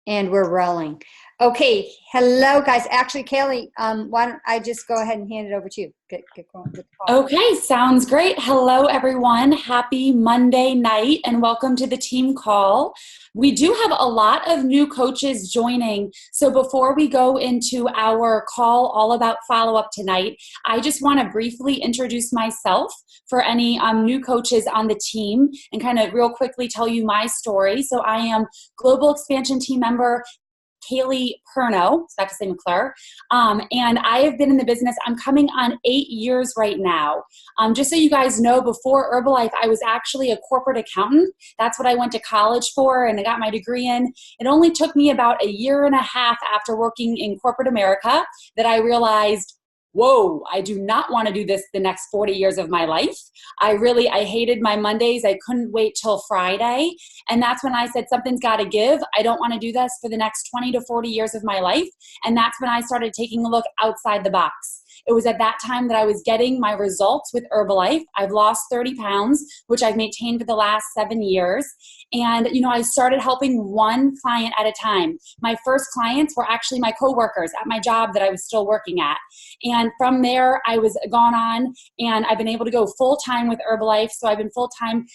And we're rolling. Okay. Hello, guys. Actually, Kaylee, why don't I just go ahead and hand it over to you? Get going with the call. Okay, sounds great. Hello, everyone. Happy Monday night and welcome to the team call. We do have a lot of new coaches joining. So before we go into our call all about follow-up tonight, I just want to briefly introduce myself for any new coaches on the team and kind of real quickly tell you my story. So I am Global Expansion Team Member Kaylee Perno, it's back to St. McClure, and I have been in the business, I'm coming on 8 years right now. Just so you guys know, before Herbalife, I was actually a corporate accountant. That's what I went to college for and I got my degree in. It only took me about a year and a half after working in corporate America that I realized, whoa, I do not want to do this the next 40 years of my life. I hated my Mondays. I couldn't wait till Friday. And that's when I said, something's got to give. I don't want to do this for the next 20 to 40 years of my life. And that's when I started taking a look outside the box. It was at that time that I was getting my results with Herbalife. I've lost 30 pounds, which I've maintained for the last 7 years. And, I started helping one client at a time. My first clients were actually my coworkers at my job that I was still working at. And from there, I was gone on and I've been able to go full-time with Herbalife. So I've been full-time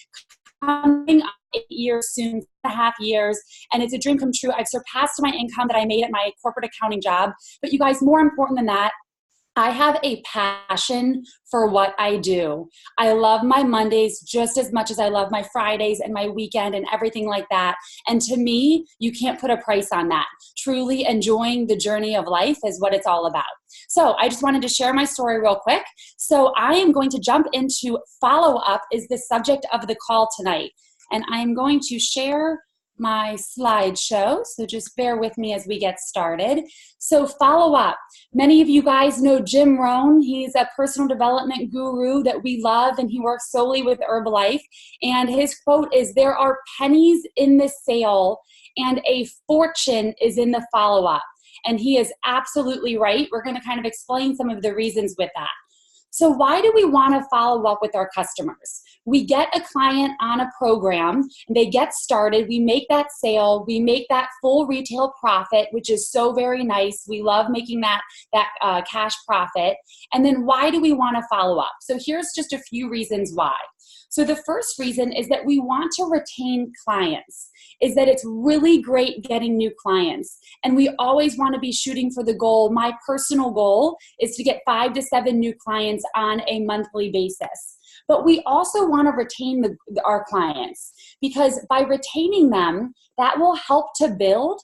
coming up 8 years soon, 4.5 years, and it's a dream come true. I've surpassed my income that I made at my corporate accounting job. But you guys, more important than that, I have a passion for what I do. I love my Mondays just as much as I love my Fridays and my weekend and everything like that. And to me, you can't put a price on that. Truly enjoying the journey of life is what it's all about. So I just wanted to share my story real quick. So I am going to jump into follow-up is the subject of the call tonight. And I am going to share my slideshow, so just bear with me as we get started. So follow up. Many of you guys know Jim Rohn. He's a personal development guru that we love, and he works solely with Herbalife. And his quote is, "There are pennies in the sale and a fortune is in the follow-up." And he is absolutely right. We're going to kind of explain some of the reasons with that. So why do we want to follow up with our customers? We get a client on a program, they get started, we make that sale, we make that full retail profit, which is so very nice. We love making that cash profit. And then why do we want to follow up? So here's just a few reasons why. So the first reason is that we want to retain clients, is that it's really great getting new clients. And we always want to be shooting for the goal. My personal goal is to get 5 to 7 new clients on a monthly basis. But we also want to retain our clients, because by retaining them, that will help to build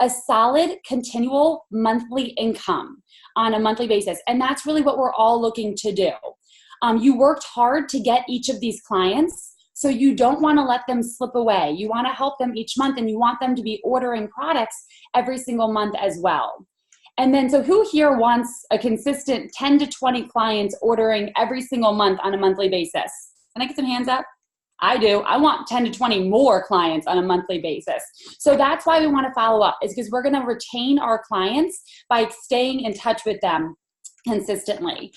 a solid, continual monthly income on a monthly basis. And that's really what we're all looking to do. You worked hard to get each of these clients, so you don't want to let them slip away. You want to help them each month, and you want them to be ordering products every single month as well. And then, so who here wants a consistent 10 to 20 clients ordering every single month on a monthly basis? Can I get some hands up? I do. I want 10 to 20 more clients on a monthly basis. So that's why we want to follow up, is because we're going to retain our clients by staying in touch with them consistently.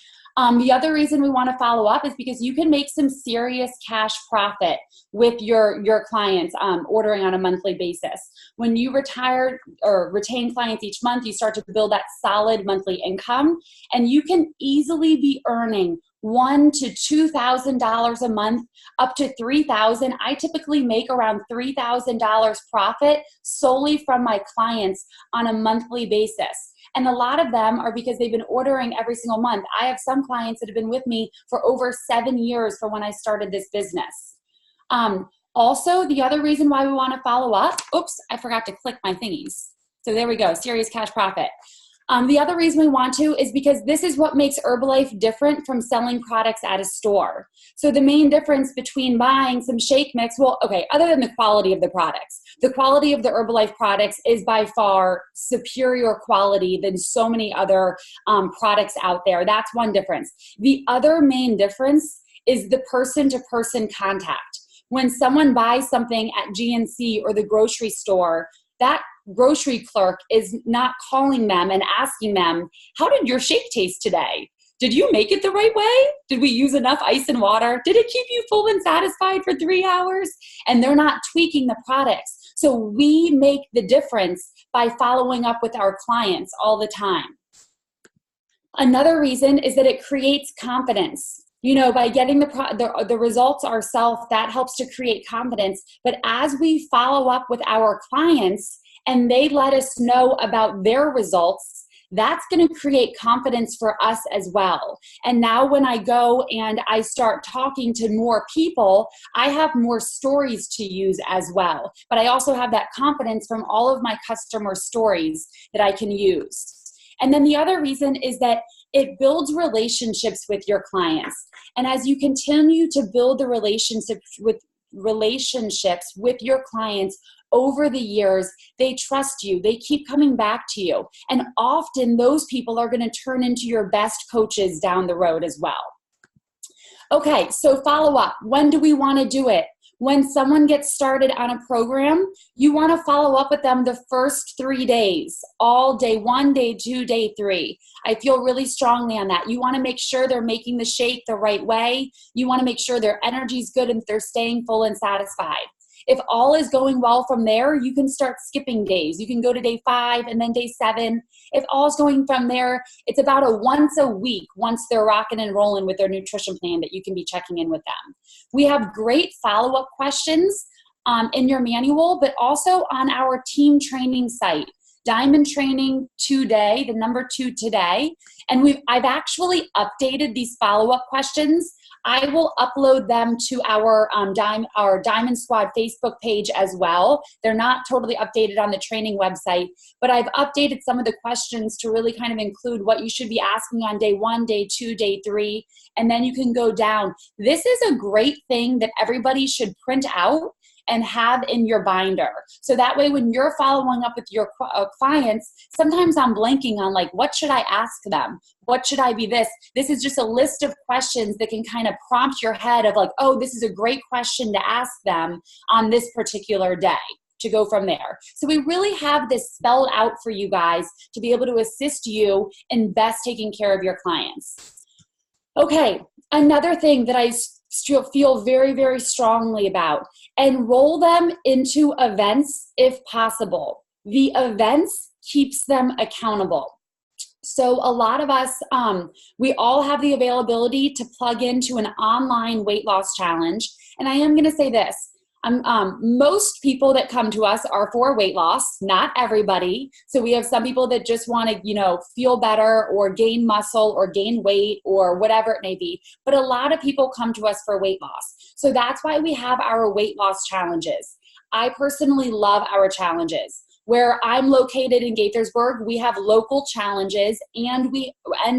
The other reason we want to follow up is because you can make some serious cash profit with your clients ordering on a monthly basis. When you retire or retain clients each month, you start to build that solid monthly income, and you can easily be earning $1,000 to $2,000 a month, up to $3,000. I typically make around $3,000 profit solely from my clients on a monthly basis. And a lot of them are because they've been ordering every single month. I have some clients that have been with me for over 7 years from when I started this business. Also, the other reason why we want to follow up, oops, I forgot to click my thingies. So there we go, serious cash profit. The other reason we want to is because this is what makes Herbalife different from selling products at a store. So the main difference between buying some shake mix, well, okay, other than the quality of the products, the quality of the Herbalife products is by far superior quality than so many other products out there. That's one difference. The other main difference is the person-to-person contact. When someone buys something at GNC or the grocery store, that grocery clerk is not calling them and asking them, how did your shake taste today? Did you make it the right way? Did we use enough ice and water? Did it keep you full and satisfied for 3 hours? And they're not tweaking the products. So we make the difference by following up with our clients all the time. Another reason is that it creates confidence. You know, by getting the results ourselves, that helps to create confidence. But as we follow up with our clients and they let us know about their results, that's going to create confidence for us as well. And now when I go and I start talking to more people, I have more stories to use as well. But I also have that confidence from all of my customer stories that I can use. And then the other reason is that it builds relationships with your clients. And as you continue to build the relationships with your clients over the years, they trust you. They keep coming back to you. And often those people are going to turn into your best coaches down the road as well. Okay, so follow up. When do we want to do it? When someone gets started on a program, you want to follow up with them the first 3 days, all day 1, day 2, day 3. I feel really strongly on that. You want to make sure they're making the shake the right way. You want to make sure their energy is good and they're staying full and satisfied. If all is going well from there, you can start skipping days. You can go to day 5 and then day 7. If all is going from there, it's about a once a week, once they're rocking and rolling with their nutrition plan, that you can be checking in with them. We have great follow-up questions in your manual, but also on our team training site. Diamond Training Today, the number 2 today. And I've actually updated these follow-up questions. I will upload them to our Diamond Squad Facebook page as well. They're not totally updated on the training website, but I've updated some of the questions to really kind of include what you should be asking on day 1, day 2, day 3, and then you can go down. This is a great thing that everybody should print out and have in your binder. So that way when you're following up with your clients, sometimes I'm blanking on like, what should I ask them? What should I be this? This is just a list of questions that can kind of prompt your head of like, oh, this is a great question to ask them on this particular day, to go from there. So we really have this spelled out for you guys to be able to assist you in best taking care of your clients. Okay, another thing that I feel very, very strongly about, enroll them into events if possible. The events keeps them accountable. So a lot of us, we all have the availability to plug into an online weight loss challenge. And I am going to say this. Most people that come to us are for weight loss, not everybody. So we have some people that just want to, feel better or gain muscle or gain weight or whatever it may be. But a lot of people come to us for weight loss. So that's why we have our weight loss challenges. I personally love our challenges. Where I'm located in Gaithersburg, we have local challenges and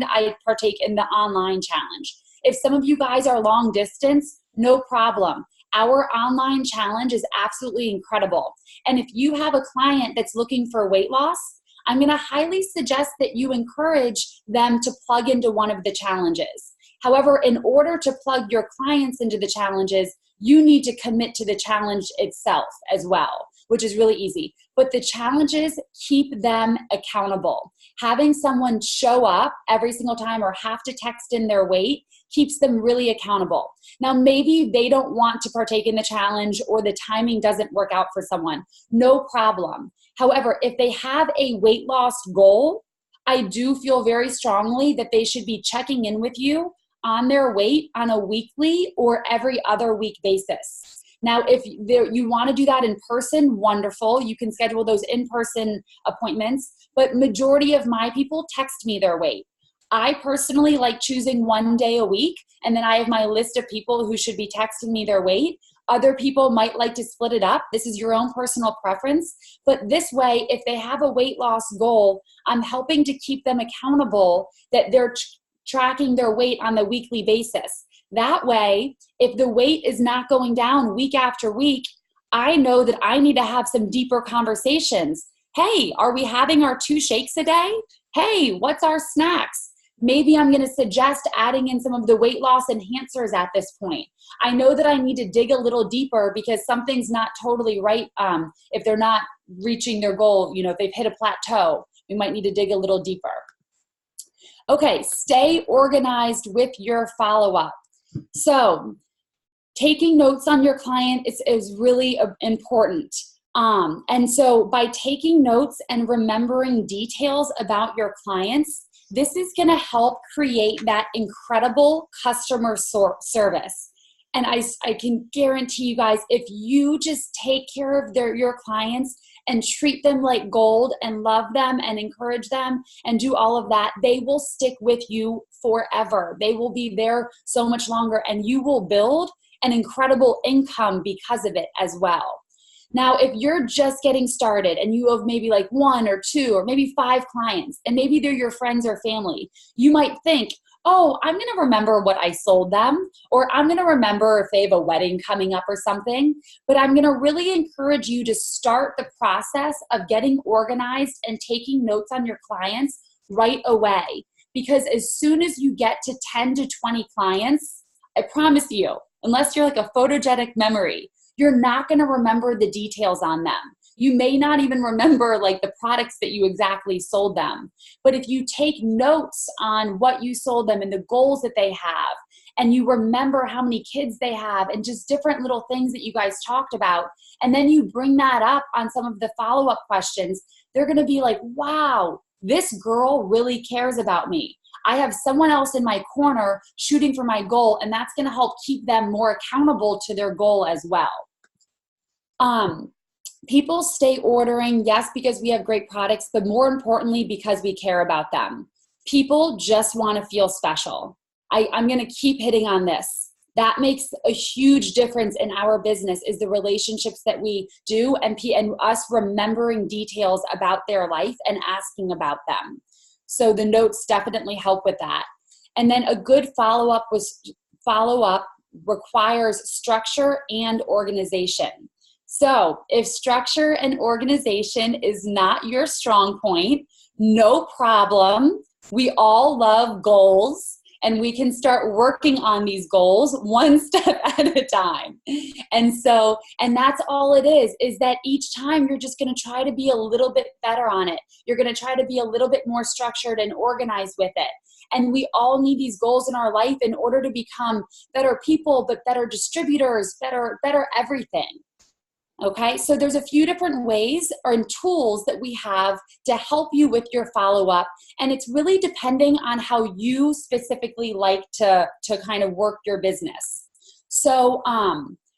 I partake in the online challenge. If some of you guys are long distance, no problem. Our online challenge is absolutely incredible. And if you have a client that's looking for weight loss, I'm going to highly suggest that you encourage them to plug into one of the challenges. However, in order to plug your clients into the challenges, you need to commit to the challenge itself as well, which is really easy. But the challenges keep them accountable. Having someone show up every single time or have to text in their weight keeps them really accountable. Now, maybe they don't want to partake in the challenge or the timing doesn't work out for someone. No problem. However, if they have a weight loss goal, I do feel very strongly that they should be checking in with you on their weight on a weekly or every other week basis. Now, if you want to do that in person, wonderful. You can schedule those in-person appointments, but majority of my people text me their weight. I personally like choosing 1 day a week, and then I have my list of people who should be texting me their weight. Other people might like to split it up. This is your own personal preference. But this way, if they have a weight loss goal, I'm helping to keep them accountable that they're tracking their weight on the weekly basis. That way, if the weight is not going down week after week, I know that I need to have some deeper conversations. Hey, are we having our 2 shakes a day? Hey, what's our snacks? Maybe I'm going to suggest adding in some of the weight loss enhancers at this point. I know that I need to dig a little deeper because something's not totally right. If they're not reaching their goal, if they've hit a plateau, we might need to dig a little deeper. Okay, stay organized with your follow-up. So taking notes on your client is really important. And so by taking notes and remembering details about your clients, this is going to help create that incredible customer service. And I can guarantee you guys, if you just take care of your clients and treat them like gold and love them and encourage them and do all of that, they will stick with you forever. They will be there so much longer, and you will build an incredible income because of it as well. Now, if you're just getting started and you have maybe like 1 or 2 or maybe 5 clients, and maybe they're your friends or family, you might think, oh, I'm going to remember what I sold them, or I'm going to remember if they have a wedding coming up or something. But I'm going to really encourage you to start the process of getting organized and taking notes on your clients right away. Because as soon as you get to 10 to 20 clients, I promise you, unless you're like a photogenic memory, you're not going to remember the details on them. You may not even remember like the products that you exactly sold them. But if you take notes on what you sold them and the goals that they have, and you remember how many kids they have and just different little things that you guys talked about, and then you bring that up on some of the follow-up questions, they're going to be like, wow, this girl really cares about me. I have someone else in my corner shooting for my goal, and that's going to help keep them more accountable to their goal as well. People stay ordering, yes, because we have great products, but more importantly, because we care about them. People just want to feel special. I'm going to keep hitting on this. That makes a huge difference in our business, is the relationships that we do and us remembering details about their life and asking about them. So the notes definitely help with that. And then a good follow-up requires structure and organization. So if structure and organization is not your strong point, no problem. We all love goals, and we can start working on these goals one step at a time. And that's all it is that each time you're just going to try to be a little bit better on it. You're going to try to be a little bit more structured and organized with it. And we all need these goals in our life in order to become better people, but better distributors, better everything. Okay, so there's a few different ways or tools that we have to help you with your follow-up, and it's really depending on how you specifically like to kind of work your business. So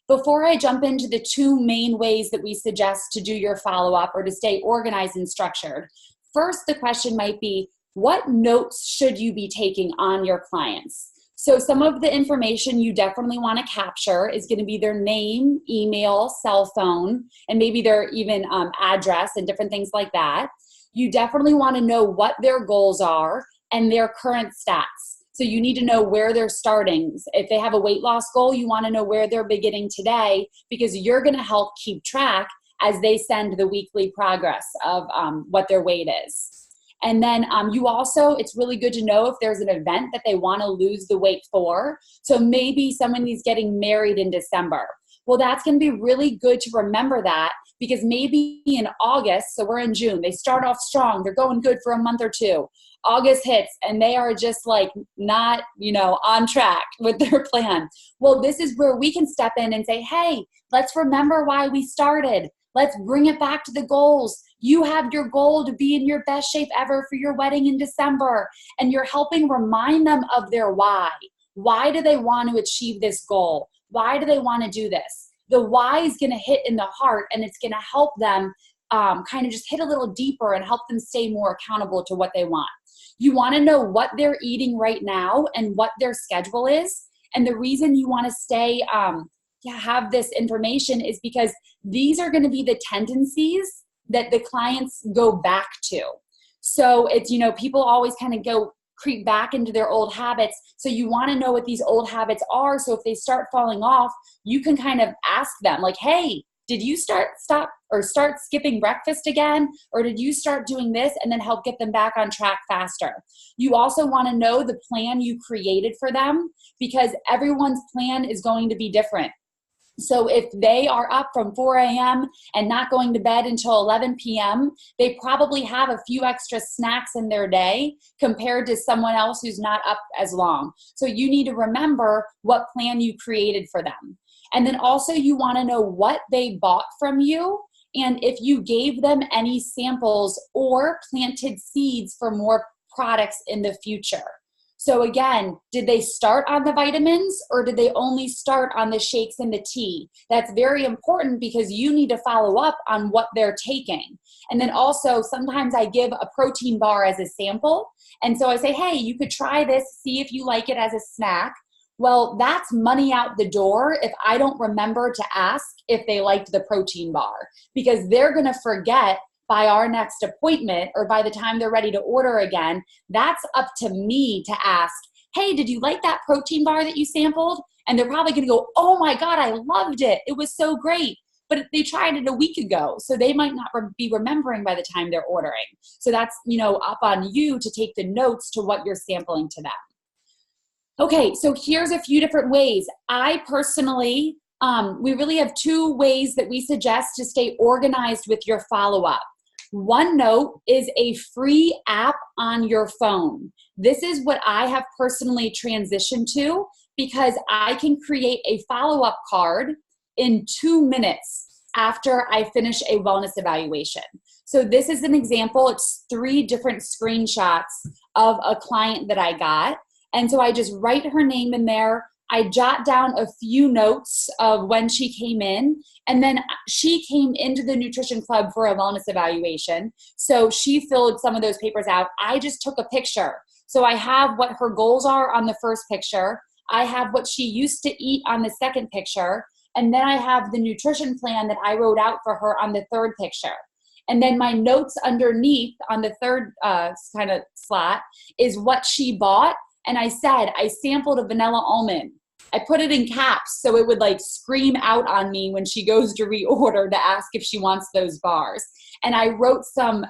before I jump into the 2 main ways that we suggest to do your follow-up or to stay organized and structured, first the question might be, what notes should you be taking on your clients? So some of the information you definitely want to capture is going to be their name, email, cell phone, and maybe their even address and different things like that. You definitely want to know what their goals are and their current stats. So you need to know where they're starting. If they have a weight loss goal, you want to know where they're beginning today, because you're going to help keep track as they send the weekly progress of what their weight is. And then it's really good to know if there's an event that they want to lose the weight for. So maybe someone is getting married in December. Well, that's going to be really good to remember that, because maybe in August, so we're in June, they start off strong, they're going good for a month or 2. August hits and they are just like not, on track with their plan. Well, this is where we can step in and say, hey, let's remember why we started. Let's bring it back to the goals. You have your goal to be in your best shape ever for your wedding in December, and you're helping remind them of their why. Why do they want to achieve this goal? Why do they want to do this? The why is going to hit in the heart, and it's going to help them kind of just hit a little deeper and help them stay more accountable to what they want. You want to know what they're eating right now and what their schedule is. And the reason you want to stay have this information is because these are going to be the tendencies that the clients go back to. So it's, people always kind of creep back into their old habits. So you want to know what these old habits are. So if they start falling off, you can kind of ask them like, hey, did you start skipping breakfast again? Or did you start doing this? And then help get them back on track faster. You also want to know the plan you created for them, because everyone's plan is going to be different. So if they are up from 4 a.m. and not going to bed until 11 p.m., they probably have a few extra snacks in their day compared to someone else who's not up as long. So you need to remember what plan you created for them. And then also you want to know what they bought from you and if you gave them any samples or planted seeds for more products in the future. So again, did they start on the vitamins or did they only start on the shakes and the tea? That's very important because you need to follow up on what they're taking. And then also sometimes I give a protein bar as a sample. And so I say, hey, you could try this, see if you like it as a snack. Well, that's money out the door if I don't remember to ask if they liked the protein bar, because they're going to forget by our next appointment or by the time they're ready to order again. That's up to me to ask, hey, did you like that protein bar that you sampled? And they're probably going to go, oh my God, I loved it. It was so great. But they tried it a week ago, so they might not be remembering by the time they're ordering. So that's, up on you to take the notes to what you're sampling to them. Okay, so here's a few different ways. I personally, we really have two ways that we suggest to stay organized with your follow-up. OneNote is a free app on your phone. This is what I have personally transitioned to because I can create a follow-up card in 2 minutes after I finish a wellness evaluation. So this is an example. It's 3 different screenshots of a client that I got. And so I just write her name in there. I jot down a few notes of when she came in, and then she came into the Nutrition Club for a wellness evaluation. So she filled some of those papers out. I just took a picture. So I have what her goals are on the first picture. I have what she used to eat on the second picture. And then I have the nutrition plan that I wrote out for her on the third picture. And then my notes underneath on the third kind of slot is what she bought. And I said, I sampled a vanilla almond. I put it in caps so it would like scream out on me when she goes to reorder to ask if she wants those bars. And I wrote some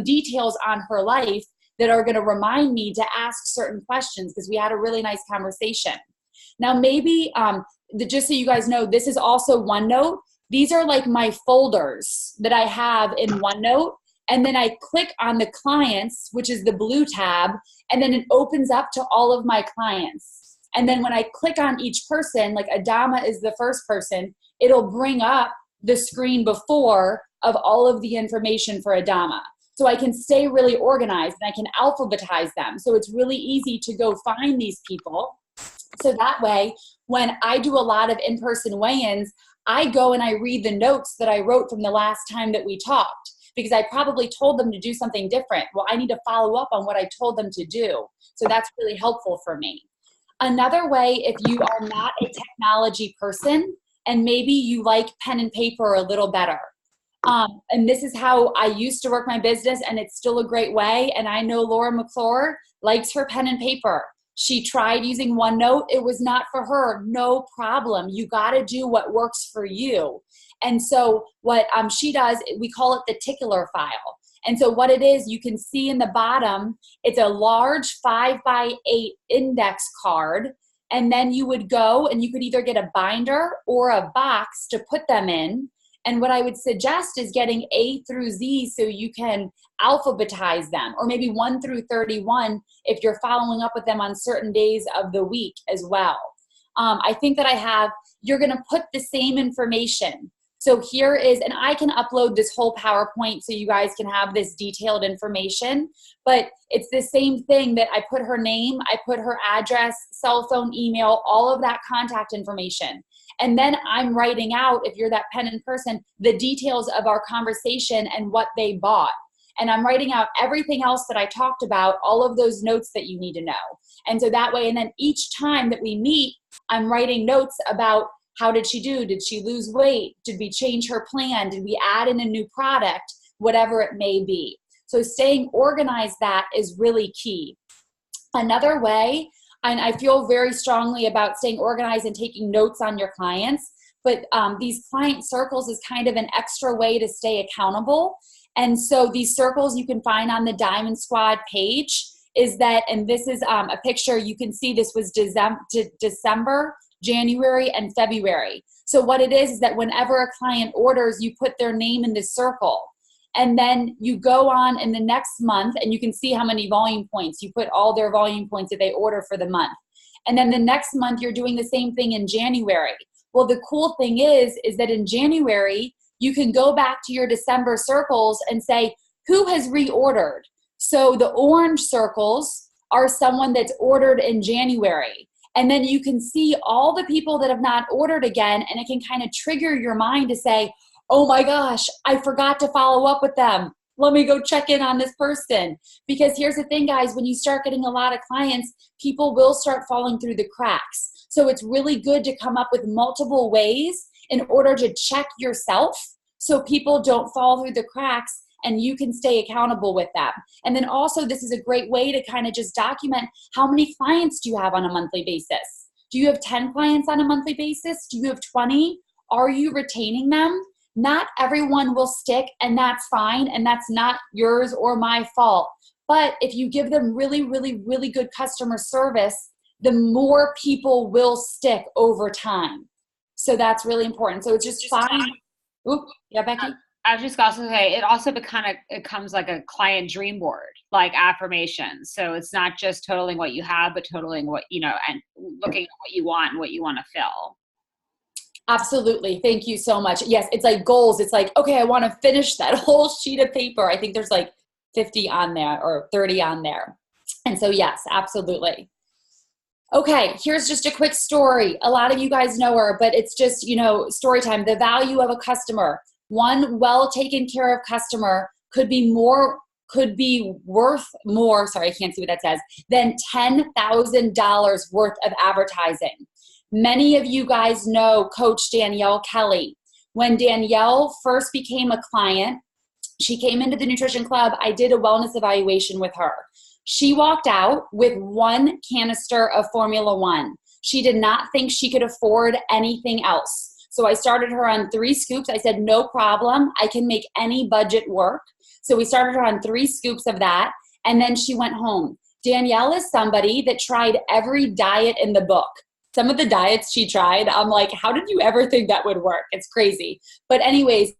details on her life that are going to remind me to ask certain questions because we had a really nice conversation. Now maybe, just so you guys know, this is also OneNote. These are like my folders that I have in OneNote. And then I click on the clients, which is the blue tab, and then it opens up to all of my clients. And then when I click on each person, like Adama is the first person, it'll bring up the screen before of all of the information for Adama. So I can stay really organized and I can alphabetize them. So it's really easy to go find these people. So that way, when I do a lot of in-person weigh-ins, I go and I read the notes that I wrote from the last time that we talked, because I probably told them to do something different. Well, I need to follow up on what I told them to do. So that's really helpful for me. Another way, if you are not a technology person and maybe you like pen and paper a little better, and this is how I used to work my business, and it's still a great way. And I know Laura McClure likes her pen and paper. She tried using OneNote. It was not for her. No problem. You got to do what works for you. And so what she does, we call it the tickler file. And so what it is, you can see in the bottom, it's a large 5x8 index card. And then you would go and you could either get a binder or a box to put them in. And what I would suggest is getting A through Z so you can alphabetize them, or maybe 1 through 31 if you're following up with them on certain days of the week as well. I think that you're going to put the same information. So here is, and I can upload this whole PowerPoint so you guys can have this detailed information, but it's the same thing that I put her name, I put her address, cell phone, email, all of that contact information. And then I'm writing out, if you're that pen in person, the details of our conversation and what they bought. And I'm writing out everything else that I talked about, all of those notes that you need to know. And so that way, and then each time that we meet, I'm writing notes about how did she do? Did she lose weight? Did we change her plan? Did we add in a new product? Whatever it may be. So staying organized, that is really key. Another way, and I feel very strongly about staying organized and taking notes on your clients, but these client circles is kind of an extra way to stay accountable. And so these circles you can find on the Diamond Squad page is that, and this is a picture, you can see this was December, January, and February. So what it is that whenever a client orders, you put their name in this circle. And then you go on in the next month and you can see how many volume points. You put all their volume points that they order for the month. And then the next month you're doing the same thing in January. Well, the cool thing is that in January, you can go back to your December circles and say, who has reordered? So the orange circles are someone that's ordered in January. And then you can see all the people that have not ordered again, and it can kind of trigger your mind to say, oh my gosh, I forgot to follow up with them. Let me go check in on this person. Because here's the thing, guys, when you start getting a lot of clients, people will start falling through the cracks. So it's really good to come up with multiple ways in order to check yourself so people don't fall through the cracks and you can stay accountable with them. And then also, this is a great way to kind of just document how many clients do you have on a monthly basis? Do you have 10 clients on a monthly basis? Do you have 20? Are you retaining them? Not everyone will stick, and that's fine, and that's not yours or my fault. But if you give them really, really, really good customer service, the more people will stick over time. So that's really important. So it's just fine. Oop, yeah, Becky? I was just also say it also becomes like a client dream board, like affirmations. So it's not just totaling what you have, but totaling what, and looking at what you want and what you want to fill. Absolutely. Thank you so much. Yes, it's like goals. It's like, okay, I want to finish that whole sheet of paper. I think there's like 50 on there or 30 on there. And so yes, absolutely. Okay, here's just a quick story. A lot of you guys know her, but it's just, story time. The value of a customer. One well taken care of customer could be worth more, sorry, I can't see what that says, than $10,000 worth of advertising. Many of you guys know Coach Danielle Kelly. When Danielle first became a client, she came into the Nutrition Club. I did a wellness evaluation with her. She walked out with 1 canister of Formula One. She did not think she could afford anything else. So I started her on 3 scoops. I said, no problem. I can make any budget work. So we started her on 3 scoops of that. And then she went home. Danielle is somebody that tried every diet in the book. Some of the diets she tried, I'm like, how did you ever think that would work? It's crazy. But anyways,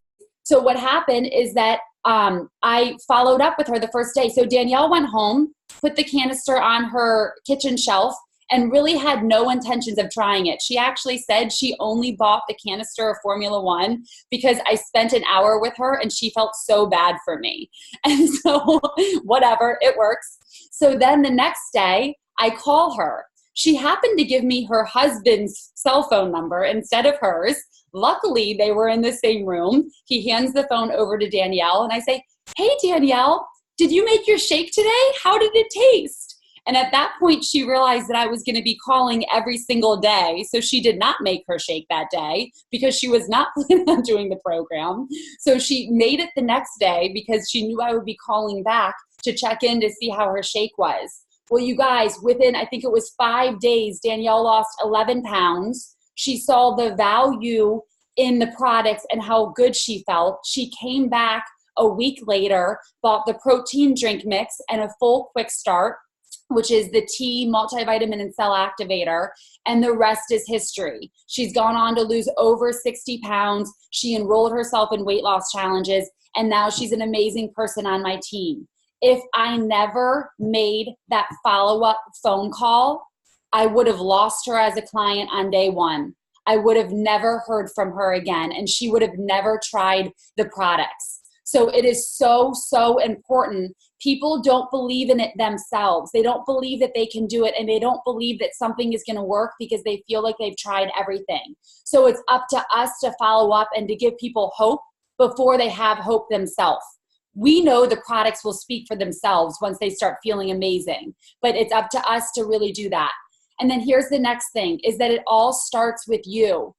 so what happened is that I followed up with her the first day. So Danielle went home, put the canister on her kitchen shelf, and really had no intentions of trying it. She actually said she only bought the canister of Formula One because I spent an hour with her and she felt so bad for me. And so whatever, it works. So then the next day I call her. She happened to give me her husband's cell phone number instead of hers. Luckily, they were in the same room. He hands the phone over to Danielle and I say, hey, Danielle, did you make your shake today? How did it taste? And at that point, she realized that I was going to be calling every single day. So she did not make her shake that day because she was not planning on doing the program. So she made it the next day because she knew I would be calling back to check in to see how her shake was. Well, you guys, within, I think it was 5 days, Danielle lost 11 pounds. She saw the value in the products and how good she felt. She came back a week later, bought the protein drink mix and a full quick start, which is the T multivitamin and cell activator, and the rest is history. She's gone on to lose over 60 pounds. She enrolled herself in weight loss challenges, and now she's an amazing person on my team. If I never made that follow-up phone call, I would have lost her as a client on day one. I would have never heard from her again, and she would have never tried the products. So it is so, so important. People don't believe in it themselves. They don't believe that they can do it, and they don't believe that something is going to work because they feel like they've tried everything. So it's up to us to follow up and to give people hope before they have hope themselves. We know the products will speak for themselves once they start feeling amazing, but it's up to us to really do that. And then here's the next thing, is that it all starts with you.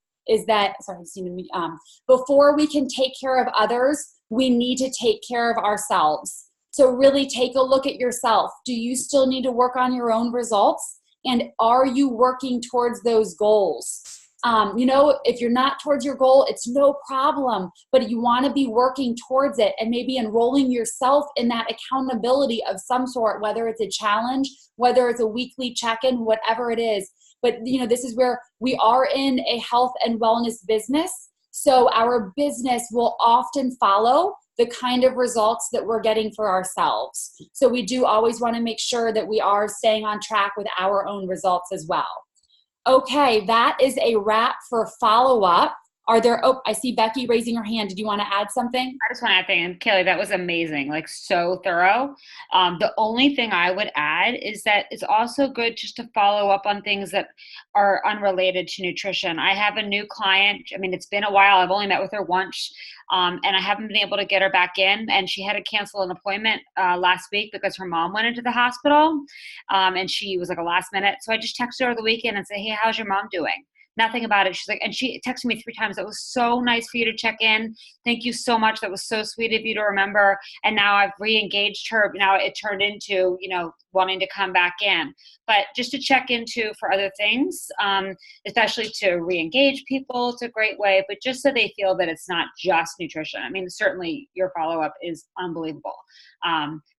Before we can take care of others, we need to take care of ourselves. So really take a look at yourself. Do you still need to work on your own results? And are you working towards those goals? If you're not towards your goal, it's no problem, but you want to be working towards it and maybe enrolling yourself in that accountability of some sort, whether it's a challenge, whether it's a weekly check-in, whatever it is. But, this is where we are in a health and wellness business. So our business will often follow the kind of results that we're getting for ourselves. So we do always want to make sure that we are staying on track with our own results as well. Okay, that is a wrap for follow-up. Are there, oh, I see Becky raising her hand. Did you want to add something? I just want to add thing, and Kaylee, that was amazing, like so thorough. The only thing I would add is that it's also good just to follow up on things that are unrelated to nutrition. I have a new client. I mean, it's been a while. I've only met with her once, and I haven't been able to get her back in. And she had to cancel an appointment last week because her mom went into the hospital, and she was like a last minute. So I just texted her the weekend and said, "Hey, how's your mom doing?" Nothing about it. She's like, and she texted me 3 times. That was so nice for you to check in. Thank you so much. That was so sweet of you to remember. And now I've re-engaged her. Now it turned into, wanting to come back in. But just to check into for other things, especially to re-engage people, it's a great way. But just so they feel that it's not just nutrition. I mean, certainly your follow-up is unbelievable.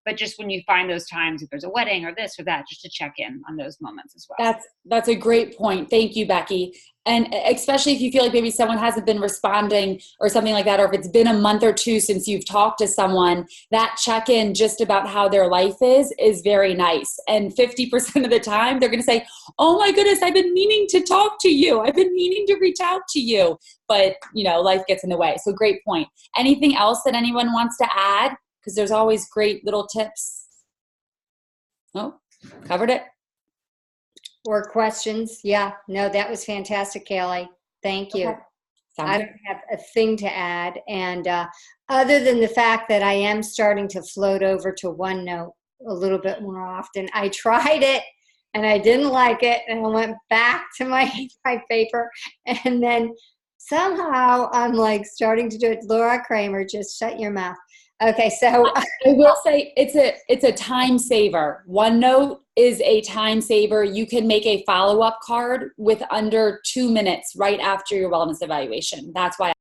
But just when you find those times, if there's a wedding or this or that, just to check in on those moments as well. That's a great point. Thank you, Becky. And especially if you feel like maybe someone hasn't been responding or something like that, or if it's been a month or 2 since you've talked to someone, that check-in just about how their life is very nice. And 50% of the time, they're going to say, oh my goodness, I've been meaning to talk to you. I've been meaning to reach out to you. But, life gets in the way. So great point. Anything else that anyone wants to add? Because there's always great little tips. Oh, covered it. Or questions? Yeah, no, that was fantastic, Kaylee. Thank you. Okay. I don't have a thing to add. And other than the fact that I am starting to float over to OneNote a little bit more often, I tried it and I didn't like it. And I went back to my paper. And then somehow I'm like starting to do it. Laura Kramer, just shut your mouth. Okay, so I will say it's a time saver. OneNote is a time saver. You can make a follow-up card with under 2 minutes right after your wellness evaluation. That's why